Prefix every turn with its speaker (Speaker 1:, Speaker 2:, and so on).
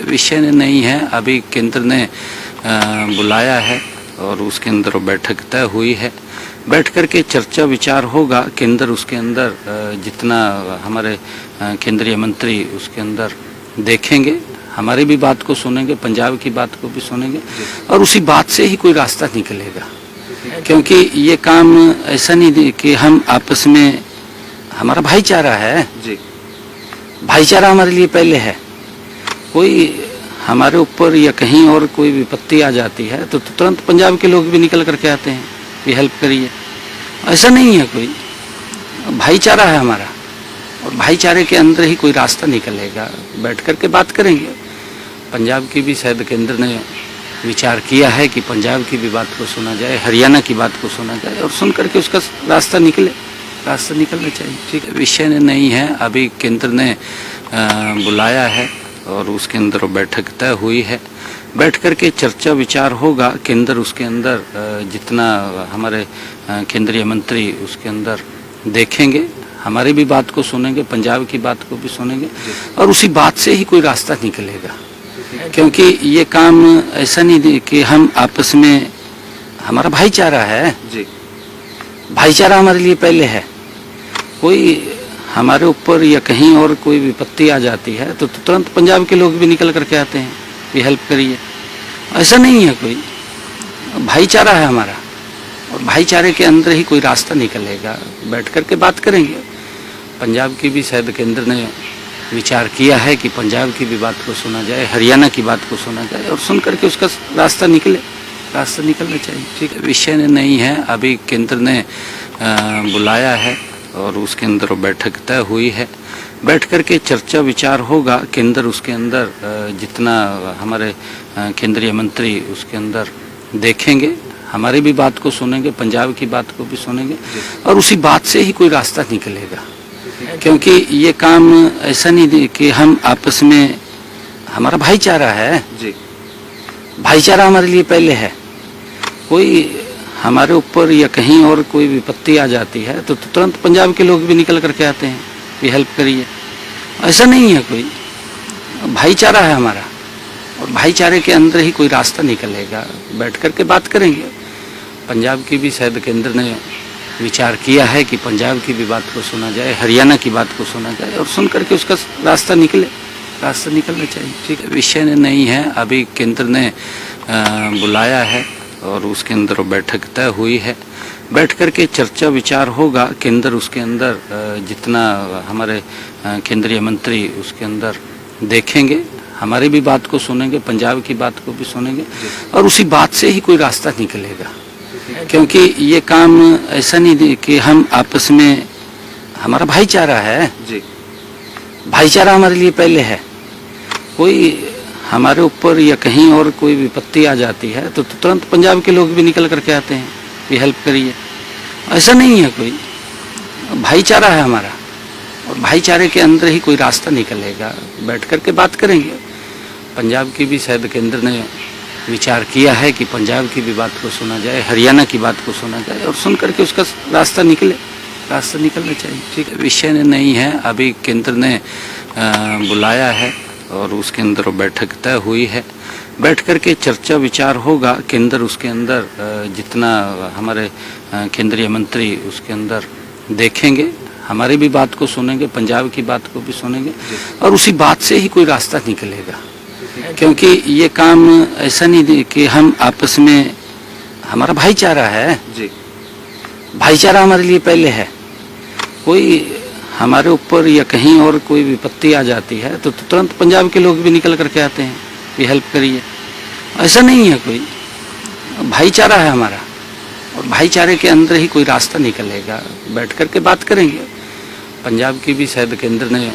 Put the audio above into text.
Speaker 1: विषय नहीं है, अभी केंद्र ने बुलाया है और उसके अंदर बैठक तय हुई है। बैठ कर के चर्चा विचार होगा। केंद्र उसके अंदर जितना हमारे केंद्रीय मंत्री उसके अंदर देखेंगे, हमारी भी बात को सुनेंगे, पंजाब की बात को भी सुनेंगे और उसी बात से ही कोई रास्ता निकलेगा। क्योंकि ये काम ऐसा नहीं कि हम आपस में, हमारा भाईचारा है जी, भाईचारा हमारे लिए पहले है। कोई हमारे ऊपर या कहीं और कोई विपत्ति आ जाती है तो तुरंत पंजाब के लोग भी निकल करके आते हैं कि हेल्प करिए। ऐसा नहीं है, कोई भाईचारा है हमारा और भाईचारे के अंदर ही कोई रास्ता निकलेगा। बैठ करके बात करेंगे। पंजाब की भी शायद केंद्र ने विचार किया है कि पंजाब की भी बात को सुना जाए, हरियाणा की बात को सुना जाए और सुन करके उसका रास्ता निकलना चाहिए। ठीक है, विषय नहीं है, अभी केंद्र ने बुलाया है और उसके अंदर बैठक तय हुई है। बैठ करके चर्चा विचार होगा। केंद्र उसके अंदर जितना हमारे केंद्रीय मंत्री उसके अंदर देखेंगे, हमारी भी बात को सुनेंगे, पंजाब की बात को भी सुनेंगे और उसी बात से ही कोई रास्ता निकलेगा। क्योंकि ये काम ऐसा नहीं कि हम आपस में, हमारा भाईचारा है जी, भाईचारा हमारे लिए पहले है। कोई हमारे ऊपर या कहीं और कोई विपत्ति आ जाती है तो तुरंत पंजाब के लोग भी निकल करके आते हैं कि हेल्प करिए। ऐसा नहीं है, कोई भाईचारा है हमारा और भाईचारे के अंदर ही कोई रास्ता निकलेगा। बैठ करके बात करेंगे। पंजाब की भी शायद केंद्र ने विचार किया है कि पंजाब की भी बात को सुना जाए, हरियाणा की बात को सुना जाए और सुन करके उसका रास्ता निकलना चाहिए। ठीक है, विषय नहीं है, अभी केंद्र ने बुलाया है और उसके अंदर बैठक तय हुई है। बैठ करके चर्चा विचार होगा। केंद्र उसके अंदर जितना हमारे केंद्रीय मंत्री उसके अंदर देखेंगे, हमारी भी बात को सुनेंगे, पंजाब की बात को भी सुनेंगे और उसी बात से ही कोई रास्ता निकलेगा। क्योंकि ये काम ऐसा नहीं कि हम आपस में, हमारा भाईचारा है जी, भाईचारा हमारे लिए पहले है। कोई हमारे ऊपर या कहीं और कोई विपत्ति आ जाती है तो तुरंत पंजाब के लोग भी निकल करके आते हैं कि हेल्प करिए। ऐसा नहीं है, कोई भाईचारा है हमारा और भाईचारे के अंदर ही कोई रास्ता निकलेगा। बैठ करके बात करेंगे। पंजाब की भी शायद केंद्र ने विचार किया है कि पंजाब की भी बात को सुना जाए, हरियाणा की बात को सुना जाए और सुन करके उसका रास्ता निकलना चाहिए। ठीक है, विषय नहीं है, अभी केंद्र ने बुलाया है और उसके अंदर बैठक तय हुई है। बैठ करके चर्चा विचार होगा। केंद्र उसके अंदर जितना हमारे केंद्रीय मंत्री उसके अंदर देखेंगे, हमारी भी बात को सुनेंगे, पंजाब की बात को भी सुनेंगे और उसी बात से ही कोई रास्ता निकलेगा। क्योंकि ये काम ऐसा नहीं कि हम आपस में, हमारा भाईचारा है जी, भाईचारा हमारे लिए पहले है। कोई हमारे ऊपर या कहीं और कोई विपत्ति आ जाती है तो तुरंत पंजाब के लोग भी निकल करके आते हैं कि हेल्प करिए। ऐसा नहीं है, कोई भाईचारा है हमारा और भाईचारे के अंदर ही कोई रास्ता निकलेगा। बैठ करके बात करेंगे। पंजाब की भी शायद केंद्र ने विचार किया है कि पंजाब की भी बात को सुना जाए, हरियाणा की बात को सुना जाए और सुन करके उसका रास्ता निकलना चाहिए। ठीक है, विषय नहीं है, अभी केंद्र ने बुलाया है और उसके अंदर बैठक तय हुई है। बैठ करके चर्चा विचार होगा। केंद्र उसके अंदर जितना हमारे केंद्रीय मंत्री उसके अंदर देखेंगे, हमारी भी बात को सुनेंगे, पंजाब की बात को भी सुनेंगे और उसी बात से ही कोई रास्ता निकलेगा। क्योंकि ये काम ऐसा नहीं कि हम आपस में, हमारा भाईचारा है जी, भाईचारा हमारे लिए पहले है। कोई हमारे ऊपर या कहीं और कोई विपत्ति आ जाती है तो तुरंत पंजाब के लोग भी निकल करके आते हैं कि हेल्प करिए। ऐसा नहीं है, कोई भाईचारा है हमारा और भाईचारे के अंदर ही कोई रास्ता निकलेगा। बैठ करके बात करेंगे। पंजाब की भी शायद केंद्र ने